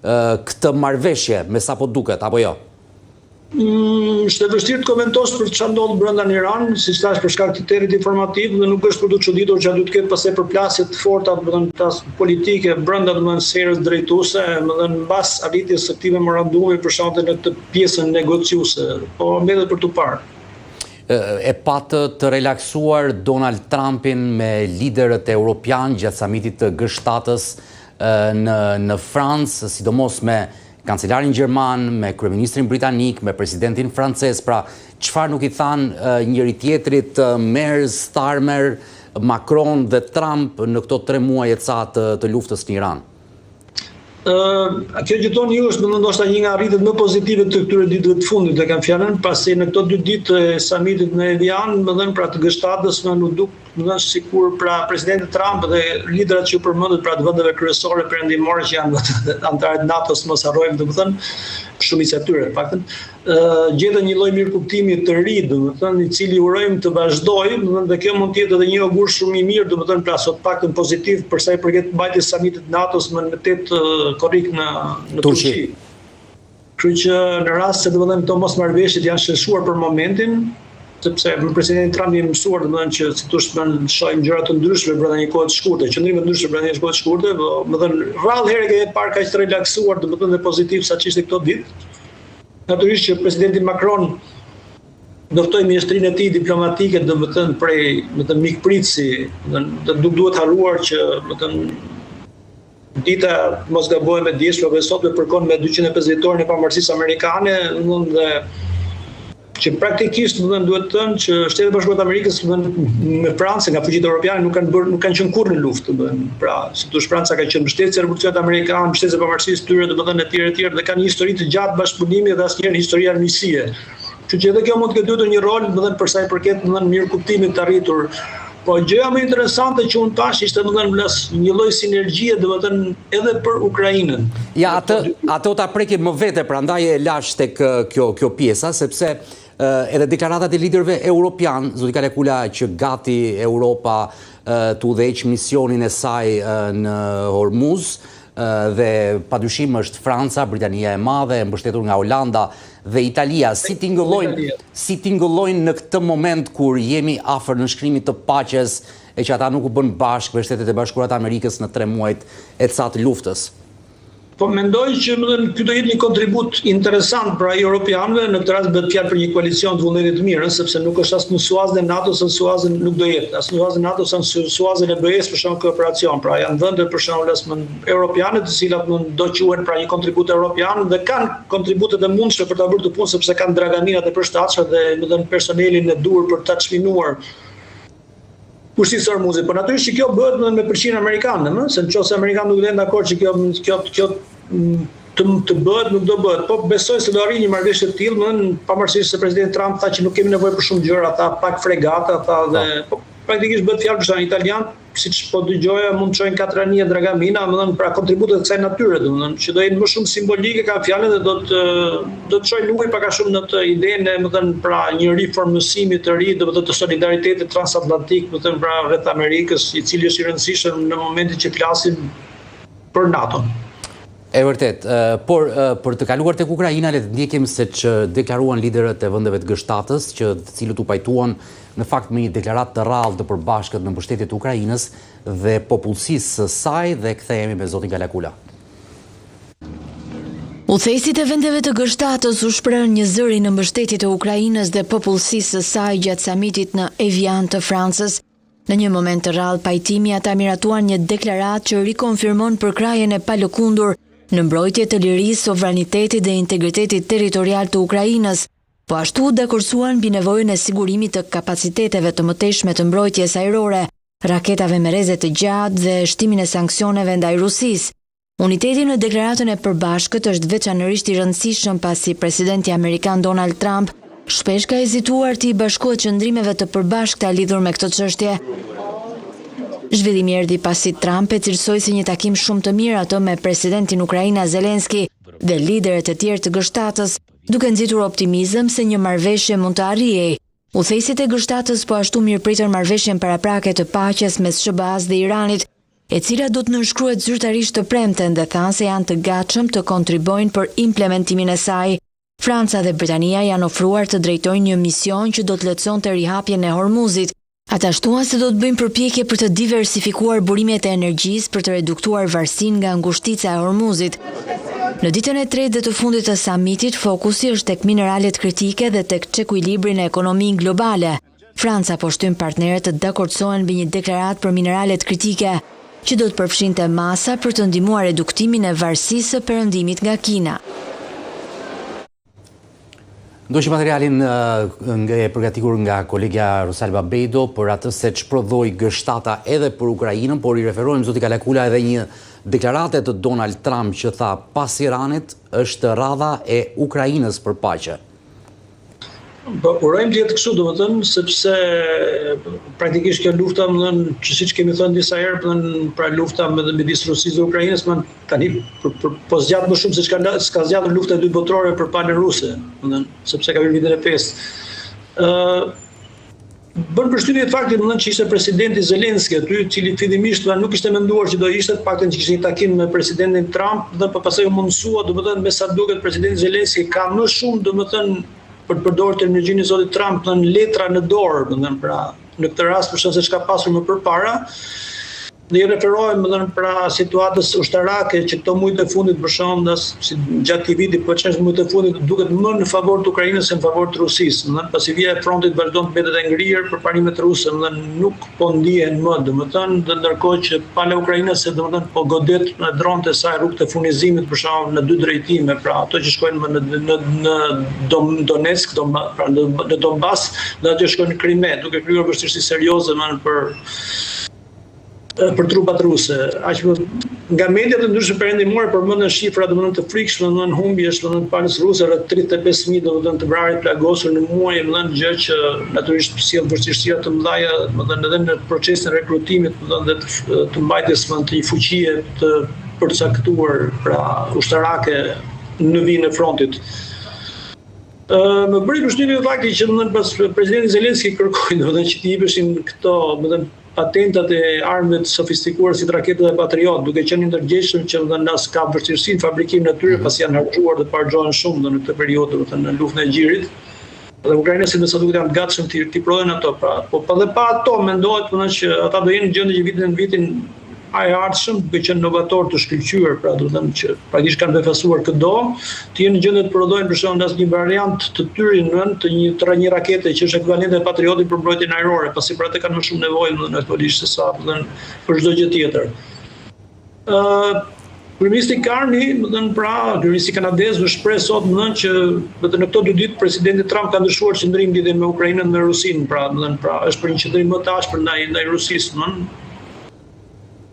këtë marrëveshje, me sa po duket, apo jo? Është e vështirë të komentosh për çfarë ndodh brenda në Iran, siç thash për shkak të terit informativ, dhe nuk është për të çuditur që duhet të ketë pastaj përplasje të forta, politike brenda sferës drejtuese, mbas arritjes së këtij memorandumi për shkak në këtë pjesën negociuese, po mbetet për tu parë. E patë të relaksuar Donald Trumpin me liderët europian gjatë samitit të G7-s në Francë, sidomos me kancelarin gjerman, me kryeministrin britanik, me presidentin francez, pra çfarë nuk i thanë njëri tjetrit Merz, Starmer, Macron dhe Trump në këto 3 muaj e ca të luftës në Iran? Kjo që thoni ju është ndoshta një nga arritjet më pozitive të këtyre ditëve të fundit, e kam fjalën, pasi në këto 2 ditë e samitit në Evian, pra të G7-s, nuk duk sikur pra presidenti Trump dhe liderat që përmendet pra të vendeve kryesore perëndimore që janë anëtarët NATO-s, mos harrojmë, domethënë shumica e tyre, paktën gjetën një lloj mirëkuptimi të ri, domethënë i cili urojmë të vazhdojë, domethënë dhe kjo mund të jetë edhe një augur shumë i mirë, domethënë pra sot paktën pozitiv për sa i përket mbajtjes së samitit NATO-s më në 8 korrik në Turqi. Kështu që në rast se domethënë këto mosmarrëveshjet janë sheshuar për momentin, sepse presidenti Trump i mësuar domethënë që si thosh shohim gjëra të ndryshme brenda një kohe të shkurtër, qëndrime të ndryshme brenda një kohe të shkurtër, domethënë rrallë herë që e parë kaq të relaksuar domethënë dhe pozitiv sa ç'ishte këto ditë. Natyrisht që presidenti Macron ndoftoi ministrinë e tij diplomatike domethënë prej mikpritësi, duhet harruar që domethënë dita mos gabohem me dieshme, por sot përkon me 250 vjetorin e pavarësisë amerikane, dhe që praktikisht duhet të thënë që Shtetet Bashkuara të Amerikës me Francën nga fuqitë europiane nuk kanë qenë kurrë në luftë. Pra, si thosh Franca ka qenë mbështetëse e revolucionit amerikan, mbështetëse e pavarësisë tyre, domethënë etj dhe kanë një histori të gjatë bashkëpunimi dhe asnjëherë një histori armiqësie. Kështu që edhe kjo mund të ketë luajtur një rol domethënë për sa i përket mirëkuptimit të arritur. Po gjëja më interesante që unë tash ishte domethënë një lloj sinergjie domethënë edhe për Ukrainën. Ja, atë ta prekim më vete, prandaj e lash tek kjo pjesa, sepse edhe deklaratat e liderëve europian, zoti Kalekula, që gati Europa të udhëheq misionin e saj në Hormuz, dhe padyshim është Franca, Britania e Madhe, mbështetur nga Holanda dhe Italia, si tingëllojnë në këtë moment kur jemi afër nënshkrimit të paqes e që ata nuk u bën bashkë me Shtetet e Bashkuara të Amerikës në 3 muajt e ca të luftës? Po mendoj që ky do jetë një kontribut interesant për europianëve, në këtë rast bëhet fjalë për një koalicion të vullnetit të mirë, sepse nuk është as në suazën e NATO-s, as në suazën nuk do jetë, as në suazën e NATO-s, as në suazën e BE-s për shkak të operacion. Pra janë vende për shembull europiane, të cilat do quhen pra një kontribut europian dhe kanë kontributet e mundshme për ta bërë të punë, sepse kanë draganinat e përshtatshme dhe personelin e duhur për ta çminuar pushtësisë Hormuzit. Por natyrisht që kjo bëhet me përqindjen amerikane, se nëse amerikanët nuk janë dakord që kjo të bëhet, nuk do bëhet. Po besoj se do arrijë një marrëveshje të tillë, pavarësisht se presidenti Trump tha që nuk kemi nevojë për shumë gjëra, ata pak fregata, dhe praktikisht bëhet fjalë për shtatë italian, siç po dëgjoja, mund të çojnë Katrania, Dragamina, pra kontributet të kësaj natyre, që do jenë më shumë simbolike ka fjalën dhe do të çojnë ujë pak a shumë në të idenë pra një riformësimi të ri, të solidaritetit transatlantik, pra rreth Amerikës, i cili është i rëndësishëm në momentin që flasim për NATO. E vërtet, por për të kaluar tek Ukraina, le të ndjekim se që deklaruan liderët e vendeve të G7-s, që të cilët u pajtuan në fakt me një deklaratë të rrallë të përbashkët në mbështetje të Ukrainës dhe popullsisë së saj, dhe kthehemi me zotin Kalekula. Udhëheqësit e vendeve të G7-s u shprehën një zëri në mbështetje të Ukrainës dhe popullsisë së saj gjatë samitit në Evian të Francës. Në një moment të rrallë pajtimi, ata miratuan një deklaratë që rikonfirmon përkrajen e palëkundur në mbrojtje të lirisë, sovranitetit dhe integritetit territorial të Ukrainës, po ashtu dakordsuan mbi nevojën e sigurimit të kapaciteteve të mëtejshme të mbrojtjes ajrore, raketave me rreze të gjatë dhe shtimin e sanksioneve ndaj Rusisë. Uniteti në deklaratën e përbashkët është veçanërisht i rëndësishëm pasi presidenti amerikan Donald Trump shpesh ka hezituar të i bashkohet qëndrimeve të përbashkëta lidhur me këtë çështje. Zhvillimi erdhi pasi Trump e cilësoi si një takim shumë të mirë atë me presidentin Ukraina Zelenski dhe liderët e tjerë të G7-s, duke nxitur optimizëm se një marrëveshje mund të arrijej. Udhëheqësit e G7-s po ashtu mirëpritën marrëveshjen paraprake të paqes mes SBA-s dhe Iranit, e cila do të nënshkruhet zyrtarisht të premten dhe thanë se janë të gatshëm të kontribojnë për implementimin e saj. Franca dhe Britania janë ofruar të drejtojnë një mision që do të lehtësonte rihapjen e Hormuzit. Ata shtuan se do të bëjmë përpjekje për të diversifikuar burimet e energjisë për të reduktuar varësinë nga ngushtica e Hormuzit. Në ditën e tretë dhe të fundit të samitit, fokusi është tek mineralet kritike dhe tek çekuilibrin e ekonominë globale. Franca po shtyn partnerët të dakordsohen mbi një deklaratë për mineralet kritike, që do të përfshinte masa për të ndihmuar reduktimin e varësisë së perëndimit nga Kina. Ndoshta materialin e përgatitur nga kolegja Rosalba Bedo për atë se çprodhoi G7 edhe për Ukrainën, por I referohem zoti Kalakula edhe një deklarate të Donald Trump që tha pas Iranit është radha e Ukrainës për paqe. Urojmë të jetë kështu, domethënë, sepse praktikisht kjo lufta, që siç kemi thënë disa herë, pra lufta midis Rusisë dhe Ukrainës, tani po zgjat më shumë se s'ka zgjatur lufta e dy botërore për palën ruse, sepse ka hyrë vitin e 5. Bën përshtypje fakti që ishte presidenti Zelenski aty, I cili fillimisht nuk ishte menduar që do ishte, paktën që kishte një takim me presidentin Trump dhe pastaj u mundsua, domethënë me sa duket presidenti Zelenski ka më shumë, domethënë, për të përdorur terminologjinë e zotit Trump, letra në dorë, pra në këtë rast për shkak se çka pasur më përpara. Dhe I referohem pra situatës ushtarake që këto muajt e fundit për shembull, si gjatë këtij viti, po çështë muajt e fundit duket më në favor të Ukrainës se në favor të Rusisë. Pasi vija e frontit vazhdon të mbetet e ngrirë për parimet ruse, nuk po ndihen më, domethënë, ndërkohë që pala ukrainase domethënë po godet në dronte e saj rrugët e furnizimit për shembull në dy drejtime, pra ato që shkojnë në Donetsk, pra në Donbas, dhe ato që shkojnë në Krime, duke krijuar vështirësi serioze për trupat ruse. Nga mediat e ndryshme perëndimore përmendën shifra të frikshme, humbjesh palës ruse rreth 35.000 të vrarë plagosur në muaj, gjë që natyrisht sjell vështirësi të mëdha edhe në procesin e rekrutimit dhe të mbajtjes të një fuqie të përcaktuar pra ushtarake në vijën e frontit. Më bëri përshtypje fakti që pas presidenti Zelenski kërkoi që t'i jepeshin këto patentat e armëve të sofistikuara si raketat e Patriot, duke qenë ndërgjegjshëm që as ka vështirësi në fabrikim në tyre, pasi janë harxuar dhe harxohen shumë në këtë periudhë, në luftën e Gjirit. Dhe ukrainësit me sa duket janë të gatshëm t'i prodhojnë ato, po edhe pa ato mendohet që ata do jenë në gjendje që vitin ai ardhshëm, duke qenë novator të shkëlqyer, pra do të thënë që praktikisht kanë befasuar këdo, të jenë në gjendje të prodhojnë për shembull as një variant të tyre të një rakete që është ekuivalente e Patriotit për mbrojtjen ajrore, pasi për atë kanë më shumë nevojë aktualisht se sa për çdo gjë tjetër. Kryeministri Karni, kryeministri kanadez, u shpreh sot që në këto 2 ditë presidenti Trump ka ndryshuar qendrimin lidhje me Ukrainën dhe Rusinë, pra është për një qendrim më të ashpër ndaj Rusisë,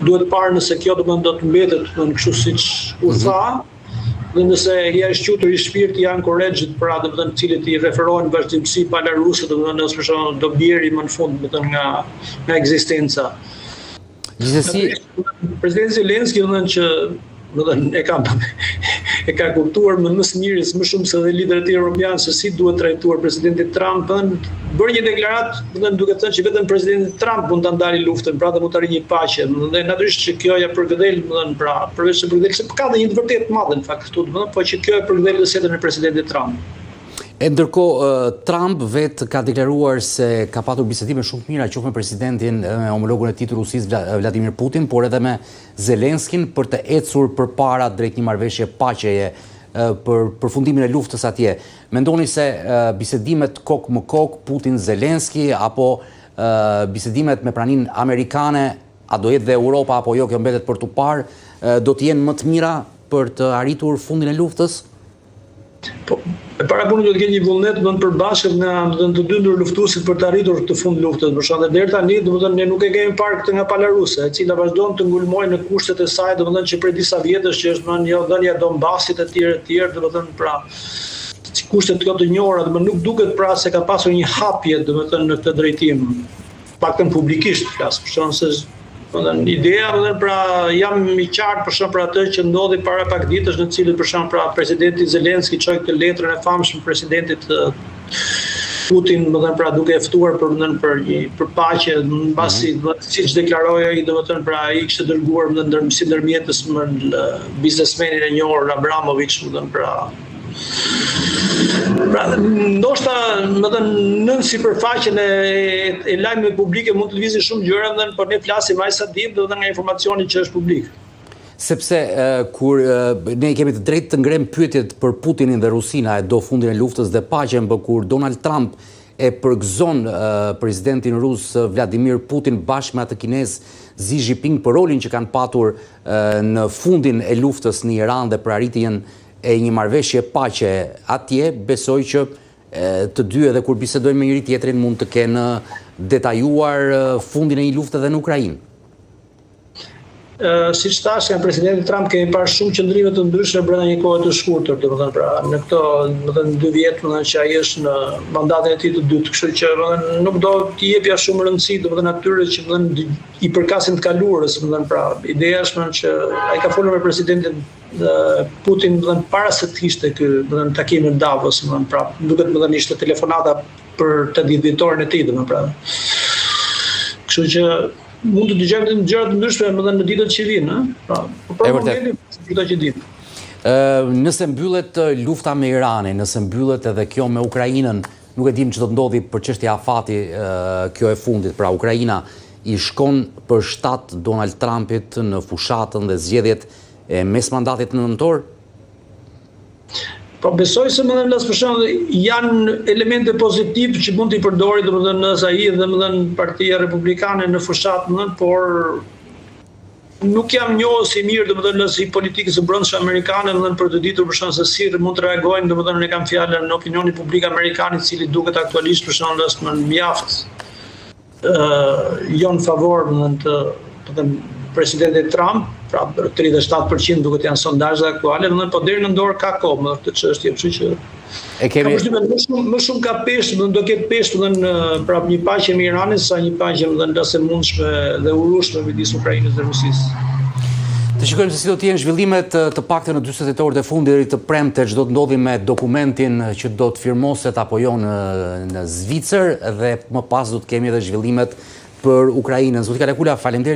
duhet parë nëse kjo do të mbetet kështu siç u tha, dhe nëse ja është qutur I shpirti janë korrexhit, pra të cilët I referohen vazhdimsi pala ruse, nëse për shembull do bjerë më në fund nga ekzistenca. Gjithsesi, presidenti Zelenski që e ka kuptuar më së miri, më shumë se dhe liderët europianë se si duhet trajtuar presidenti Trump, bërë një deklaratë duke thënë që vetëm presidenti Trump mund ta ndalë luftën, pra dhe mund të arrijë një paqe. Dhe natyrisht që kjo ja përgëdhel, përveç se përgëdhel, se ka dhe një të vërtetë të madhe në fakt këtu, po që kjo e përgëdhel dhe setën e presidentit Trump. E ndërkohë, Trump vetë ka deklaruar se ka patur bisedime shumë të mira qoftë me presidentin, me homologun e tij të Rusisë Vladimir Putin, por edhe me Zelenskin për të ecur përpara drejt një marrëveshje paqeje për përfundimin e luftës atje. Mendoni se bisedimet kokë më kokë Putin-Zelenski apo bisedimet me praninë amerikane, a do jetë dhe Europa apo jo, kjo mbetet për tu parë, do të jenë më të mira për të arritur fundin e luftës? E para punës do të kenë një vullnet përbashkët nga të dy luftuesit për të arritur të fund luftës. Për shkak deri tani, ne nuk e kemi parë këtë nga pala ruse, e cila vazhdon të ngulmojë në kushtet e saj, që prej disa vjetësh që është dhënia e Donbasit e tjerë, pra kushtet këto të njohura, nuk duket pra se ka pasur një hapje, në këtë drejtim, paktën publikisht flas, për shkak se ideja, pra jam I qartë për shkak për atë që ndodhi para pak ditësh në cilët për shkak pra presidenti Zelenski çoi këtë letrën e famshme presidentit Putin, më thënë, pra duke ftuar për paqe, mbasi siç deklaroi ai, domethënë, pra ai kishte dërguar si ndërmjetës biznesmenin e njohur Abramovich, më thënë, pra ndoshta, më thënë, nën sipërfaqen e lajmeve publike mund të lëvizin shumë gjëra, por ne flasim aq sa dim, domethënë, nga informacioni që është publik. Sepse kur ne kemi të drejtë të ngrem pyetjet për Putinin dhe Rusina e do fundin e luftës dhe paqen, por kur Donald Trump e përgëzon presidentin rus Vladimir Putin bashkë me atë kinez Xi Jinping për rolin që kanë patur në fundin e luftës në Iran dhe për arritjen e një marrëveshje paqe atje, besoj që të dy edhe kur bisedojnë me njëri tjetrin mund të kenë detajuar fundin e një lufte edhe në Ukrainë. Si që thash, nga presidenti Trump kemi parë shumë qëndrime të ndryshme brenda një kohe të shkurtër, domethënë, pra në këto 2 vjet, domethënë, që ai është në mandatin e tij të dytë, kështu që nuk do t'i jepja shumë rëndësi, domethënë, atyre që i përkasin të kaluarës, domethënë, pra ideja është që ai ka folur me presidentin Putin, domethënë, para se të kishte ky, domethënë, takim në Davos, domethënë, pra duket domethënë ishte telefonata për 80 vjetorin e tij, domethënë, pra. Kështu që mund të dëgjojmë të gjëra të ndryshme në ditët që vijnë, pra. Për momentin këto që dim. Nëse mbyllet lufta me Iranin, nëse mbyllet edhe kjo me Ukrainën, nuk e dim që do të ndodhi për çështja afati kjo e fundit, pra Ukraina i shkon për shtat Donald Trumpit në fushatën dhe zgjedhjet e mes mandatit nëntor? Po besoj se më dhënë për shembull janë elemente pozitive që mund t'i përdori domethënë nëse ai dhe domethënë Partia Republikane në fushat, por nuk jam njohës i mirë domethënë nëse politikës së brendshme amerikane domethënë për të ditur për shembull se si mund të reagojnë domethënë ne kam fjalën në opinionin publik amerikan i cili duket aktualisht për shembull është më mjaft jo në favor domethënë presidentit Trump, pra 37% duket janë sondazhet aktuale, po deri në dorë ka kohë më këtë çështje, kështu që më shumë ka peshë, do ketë peshë pra një paqe me Iranin sa një paqe ndase mundshme dhe urueshme midis Ukrainës dhe Rusisë. Të shikojmë se si do të jenë zhvillimet të paktën në 48 orët e fundit të premte ç'do të ndodhi me dokumentin që do të firmoset apo jo në Zvicër dhe më pas do të kemi edhe zhvillimet për Ukrainën. Zotë Kalekula, faleminderit.